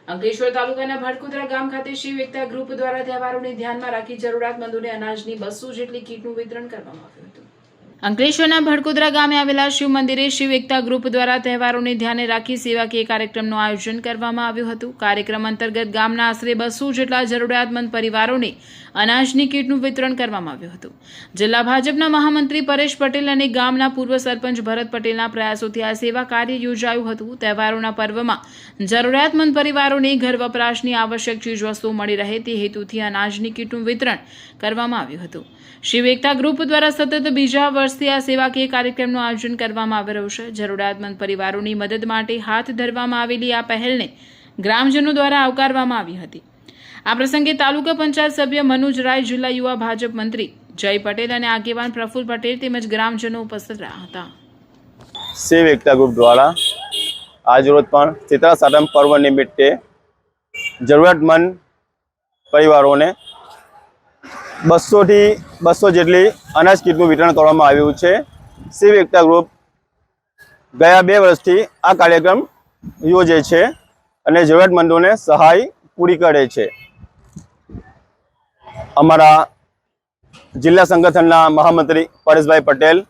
અંકલેશ્વર તાલુકાના ભટકુદરા ગામ ખાતે શિવ એકતા ગ્રુપ દ્વારા તહેવારોને ધ્યાનમાં રાખી જરૂરિયાતમંદોને અનાજની 200 જેટલી કીટનું વિતરણ કરવામાં આવ્યું હતું। અંકલેશ્વરના ભટકુદરા ગામે આવેલા શિવ મંદિરે શિવ એકતા ગ્રુપ દ્વારા તહેવારોને ધ્યાને રાખી સેવાકીય કાર્યક્રમનું આયોજન કરવામાં આવ્યું હતું। કાર્યક્રમ અંતર્ગત ગામના આશરે 200 જેટલા જરૂરિયાતમંદ પરિવારોને અનાજની કીટનું વિતરણ કરવામાં આવ્યું હતું। જિલ્લા ભાજપના મહામંત્રી પરેશ પટેલ અને ગામના પૂર્વ સરપંચ ભરત પટેલના પ્રયાસોથી આ સેવા કાર્ય યોજાયું હતું। તહેવારોના પર્વમાં જરૂરિયાતમંદ પરિવારોને ઘર વપરાશની આવશ્યક ચીજવસ્તુઓ મળી રહે તે હેતુથી અનાજની કીટનું વિતરણ કરવામાં આવ્યું હતું। શિવ એકતા ગ્રુપ દ્વારા સતત બીજા વર્ષથી આ સેવાકીય કાર્યક્રમનું આયોજન કરવામાં આવી રહ્યું છે। જરૂરિયાતમંદ પરિવારોની મદદ માટે હાથ ધરવામાં આવેલી આ પહેલને ગ્રામજનો દ્વારા આવકારવામાં આવી હતી। આ પ્રસંગે તાલુકા પંચાયત સભ્ય મનુજ રાય, જિલ્લા યુવા ભાજપ મંત્રી જય પટેલ અને આગેવાન પ્રફુલ પટેલ તેમજ ગ્રામજનો ઉપસ્થિત રહ્યા હતા। શિવ એકતા ગ્રુપ દ્વારા આજરોજ પણ ચિત્રા સાતમ પર્વ નિમિત્તે જરૂરિયાતમંદ પરિવારોને 200 થી 200 જેટલી અનાજ કીટનું વિતરણ કરવામાં આવ્યું છે। શિવ એકતા ગ્રુપ ગયા 2 વર્ષથી આ કાર્યક્રમ યોજે છે અને જરૂરિયાતમંદોને સહાય પૂરી કરે છે। અમારા જિલ્લા સંગઠનના મહામંત્રી પરેશભાઈ પટેલ,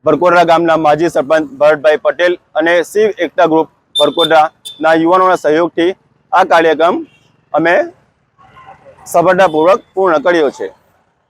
ભરકોદરા ગામના માજી સરપંચ ભરતભાઈ પટેલ અને શિવ એકતા ગ્રુપ ભરકોદરાના યુવાનોના સહયોગથી આ કાર્યક્રમ અમે સફળતાપૂર્વક પૂર્ણ કર્યો છે।